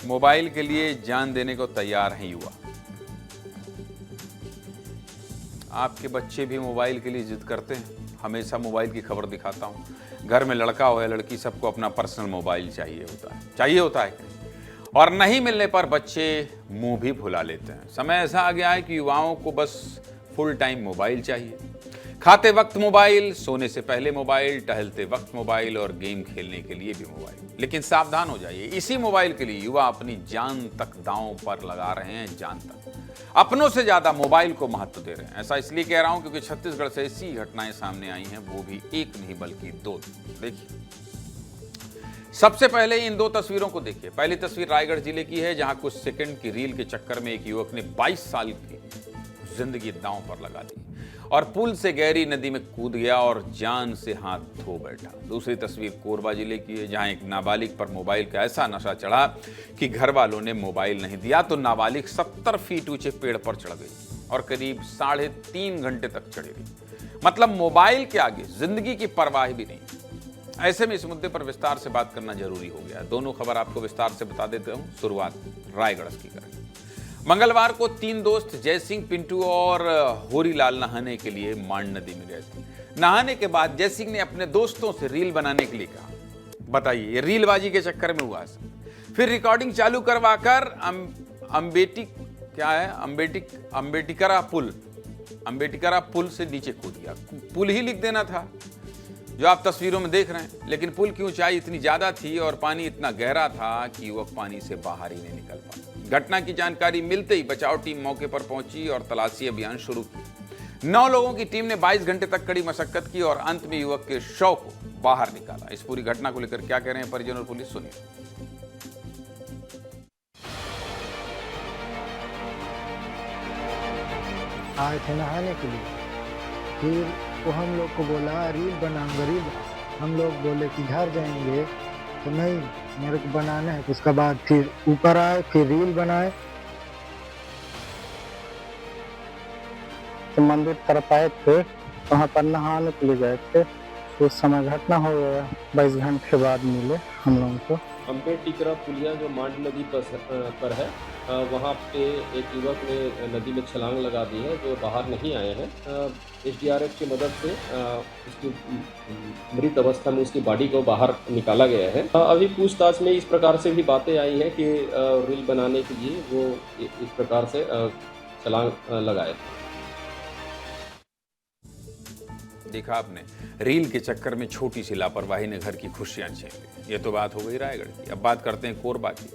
Mobile के लिए जान देने को तैयार हैं युवा। आपके बच्चे भी मोबाइल के लिए जिद करते हैं। हमेशा मोबाइल की खबर दिखाता हूँ। घर में लड़का हो या लड़की, सबको अपना पर्सनल मोबाइल चाहिए होता है और नहीं मिलने पर बच्चे मुंह भी फुला लेते हैं। समय ऐसा आ गया है कि युवाओं को बस फुल टाइम मोबाइल चाहिए। खाते वक्त मोबाइल, सोने से पहले मोबाइल, टहलते वक्त मोबाइल और गेम खेलने के लिए भी मोबाइल। लेकिन सावधान हो जाइए, इसी मोबाइल के लिए युवा अपनी जान तक दांव पर लगा रहे हैं। जान तक, अपनों से ज्यादा मोबाइल को महत्व दे रहे हैं। ऐसा इसलिए कह रहा हूं क्योंकि छत्तीसगढ़ से ऐसी घटनाएं सामने आई हैं, वो भी एक नहीं बल्कि दो। देखिए, सबसे पहले इन दो तस्वीरों को देखिए। पहली तस्वीर रायगढ़ जिले की है, जहां कुछ सेकंड की रील के चक्कर में एक युवक ने 22 साल की जिंदगी दांव पर लगा दी और पुल से गहरी नदी में कूद गया और जान से हाथ धो बैठा। दूसरी तस्वीर कोरबा जिले की है, जहां एक नाबालिग पर मोबाइल का ऐसा नशा चढ़ा कि घर वालों ने मोबाइल नहीं दिया तो नाबालिग 70 फीट ऊंचे पेड़ पर चढ़ गई और करीब 3.5 घंटे तक चढ़ी रही। मतलब मोबाइल के आगे जिंदगी की परवाह भी नहीं। ऐसे में इस मुद्दे पर विस्तार से बात करना जरूरी हो गया। दोनों खबर आपको विस्तार से बता देता हूं। शुरुआत रायगढ़ की करें। मंगलवार को 3 दोस्त जय सिंह, पिंटू और होरीलाल नहाने के लिए मांड नदी में गए थे। नहाने के बाद जय सिंह ने अपने दोस्तों से रील बनाने के लिए कहा। बताइए, ये रीलबाजी के चक्कर में हुआ। फिर रिकॉर्डिंग चालू करवाकर अंबेटिकरा पुल से नीचे कूद गया। पुल ही लिख देना था जो आप तस्वीरों में देख रहे हैं, लेकिन पुल की ऊंचाई इतनी ज्यादा थी और पानी इतना गहरा था कि युवक पानी से बाहर ही नहीं निकल पाया। घटना की जानकारी मिलते ही बचाव टीम मौके पर पहुंची और तलाशी अभियान शुरू किया। 9 लोगों की टीम ने 22 घंटे तक कड़ी मशक्कत की और अंत में युवक के शव को बाहर निकाला। इस पूरी घटना को लेकर क्या कह रहे हैं परिजन और पुलिस, सुनिए। आए थे नहाने के लिए, फिर वो हम लोग को बोला रील बनाऊंगा, रील। हम लोग बोले कि घर जाएंगे, तो नहीं, मेरे को बनाना है। उसके बाद फिर ऊपर आए, फिर रील बनाए। तो मंदिर तरफ आए थे, वहाँ पर नहाने के लिए गए थे। उस समय घटना हो गया। 22 घंटे बाद मिले हम लोगों को। अंबेटिकरा पुलिया जो मांड नदी पर है, वहाँ पे एक युवक ने नदी में छलांग लगा दी है, जो बाहर नहीं आए हैं। SDRF की मदद से उसकी मृत अवस्था में उसकी बॉडी को बाहर निकाला गया है। अभी पूछताछ में इस प्रकार से भी बातें आई हैं कि रील बनाने के लिए वो इस प्रकार से छलांग लगाए थे। देखा आपने, रील के चक्कर में छोटी सी लापरवाही ने घर की खुशियां छीन ली। ये तो बात हो गई रायगढ़ की। अब बात करते हैं कोरबा की,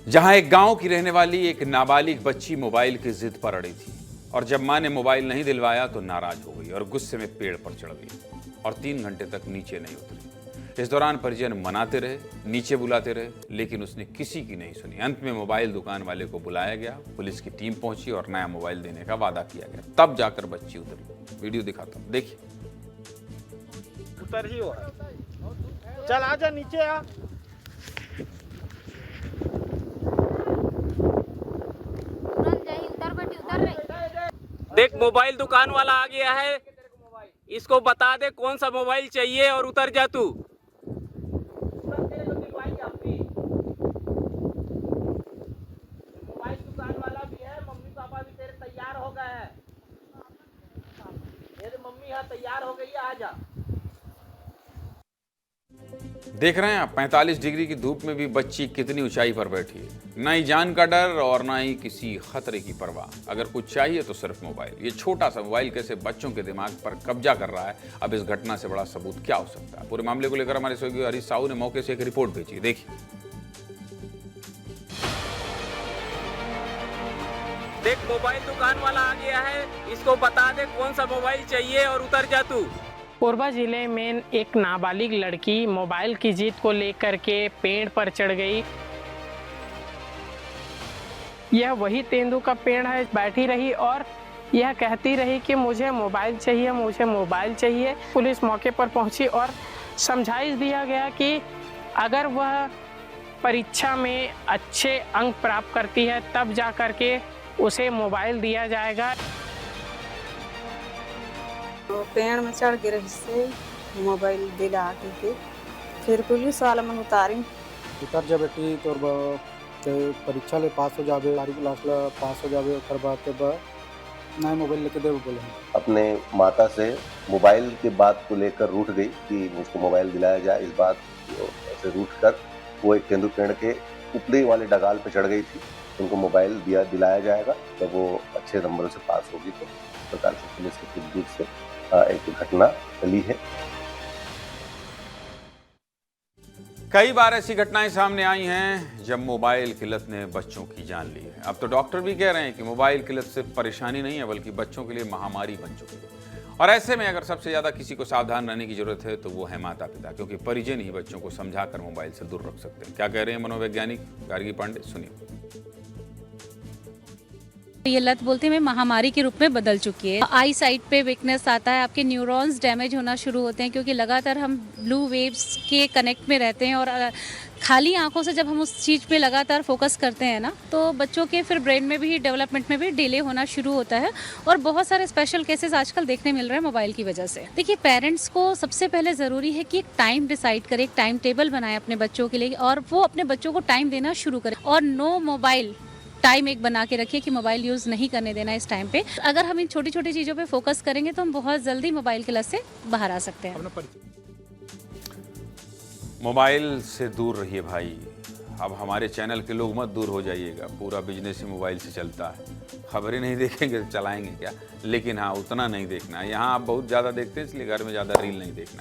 जहां एक गांव की रहने वाली एक नाबालिग बच्ची मोबाइल की जिद पर अड़ी थी और जब मां ने मोबाइल नहीं दिलवाया तो नाराज हो गई और गुस्से में पेड़ पर चढ़ गई और 3 घंटे तक नीचे नहीं उतरी। इस दौरान परिजन मनाते रहे, नीचे बुलाते रहे, लेकिन उसने किसी की नहीं सुनी। अंत में मोबाइल दुकान वाले को बुलाया गया, पुलिस की टीम पहुंची और नया मोबाइल देने का वादा किया गया। तब जाकर बच्ची उतरी। वीडियो दिखाता हूं, देखिए। उतर ही हो, चल आजा नीचे आ। देख, मोबाइल दुकान वाला आ गया है, इसको बता दे कौन सा मोबाइल चाहिए और उतर जा तू। मोबाइल दुकान वाला भी है, मम्मी पापा भी तेरे तैयार हो गए हैं। मेरी मम्मी यहाँ तैयार हो गई है, आजा। देख रहे हैं आप, 45 डिग्री की धूप में भी बच्ची कितनी ऊंचाई पर बैठी है। ना ही जान का डर और ना ही किसी खतरे की परवाह। अगर कुछ चाहिए तो सिर्फ मोबाइल। ये छोटा सा मोबाइल कैसे बच्चों के दिमाग पर कब्जा कर रहा है, अब इस घटना से बड़ा सबूत क्या हो सकता है। पूरे मामले को लेकर हमारे सहयोगी हरीश साहू ने मौके से एक रिपोर्ट भेजी, देखिए। देख, मोबाइल दुकान वाला आ गया है, इसको बता दे कौन सा मोबाइल चाहिए और उतर जा तू। कोरबा जिले में एक नाबालिग लड़की मोबाइल की जिद को लेकर के पेड़ पर चढ़ गई। यह वही तेंदू का पेड़ है, बैठी रही और यह कहती रही कि मुझे मोबाइल चाहिए, मुझे मोबाइल चाहिए। पुलिस मौके पर पहुंची और समझाइश दिया गया कि अगर वह परीक्षा में अच्छे अंक प्राप्त करती है तब जा कर के उसे मोबाइल दिया जाएगा। तो पेड़ में चढ़ गिरे, इससे मोबाइल दिला के फिर पुलिस वाला मन उतारी, उतर जा बेटी तोर परीक्षा ले पास हो जाबे, 12वीं क्लास ला पास हो जाबे, ओकर बाद तब नया मोबाइल लेके देबो बोले। अपने माता से मोबाइल की बात को लेकर रूठ गई कि मुझको मोबाइल दिलाया जाए। इस बात से रूठ कर वो एक तेंदू पेड़ के ऊपरी वाले डगाल पे चढ़ गई थी। उनको मोबाइल दिलाया जाएगा जब वो अच्छे नंबरों से पास होगी। तो इस प्रकार से पुलिस के कुछ दूर से एक घटना चली है। कई बार ऐसी घटनाएं सामने आई हैं जब मोबाइल की लत ने बच्चों की जान ली है। अब तो डॉक्टर भी कह रहे हैं कि मोबाइल की लत सिर्फ परेशानी नहीं है बल्कि बच्चों के लिए महामारी बन चुकी है। और ऐसे में अगर सबसे ज़्यादा किसी को सावधान रहने की जरूरत है तो वो है माता पिता, क्योंकि परिजन ही बच्चों को समझाकर मोबाइल से दूर रख सकते हैं। क्या कह रहे हैं मनोवैज्ञानिक गार्गी पांडे, सुनिए। ये लत बोलते में महामारी के रूप में बदल चुकी है। आई साइट पे वीकनेस आता है, आपके न्यूरॉन्स डैमेज होना शुरू होते हैं, क्योंकि लगातार हम ब्लू वेव्स के कनेक्ट में रहते हैं और खाली आंखों से जब हम उस चीज़ पे लगातार फोकस करते हैं ना, तो बच्चों के फिर ब्रेन में भी डेवलपमेंट में भी डिले होना शुरू होता है। और बहुत सारे स्पेशल केसेस आजकल देखने मिल रहे हैं मोबाइल की वजह से। देखिए, पेरेंट्स को सबसे पहले ज़रूरी है कि एक टाइम डिसाइड करें, एक टाइम टेबल बनाए अपने बच्चों के लिए और वो अपने बच्चों को टाइम देना शुरू करें। और नो मोबाइल टाइम एक बना के रखिए कि मोबाइल यूज़ नहीं करने देना इस टाइम पे। अगर हम इन छोटी छोटी चीज़ों पे फोकस करेंगे तो हम बहुत जल्दी मोबाइल की लत से बाहर आ सकते हैं। मोबाइल से दूर रहिए भाई। अब हमारे चैनल के लोग मत दूर हो जाइएगा, पूरा बिजनेस ही मोबाइल से चलता है। खबरें नहीं देखेंगे तो चलाएंगे क्या? लेकिन हाँ, उतना नहीं देखना। यहाँ आप बहुत ज़्यादा देखते हैं इसलिए घर में ज़्यादा रील नहीं देखना।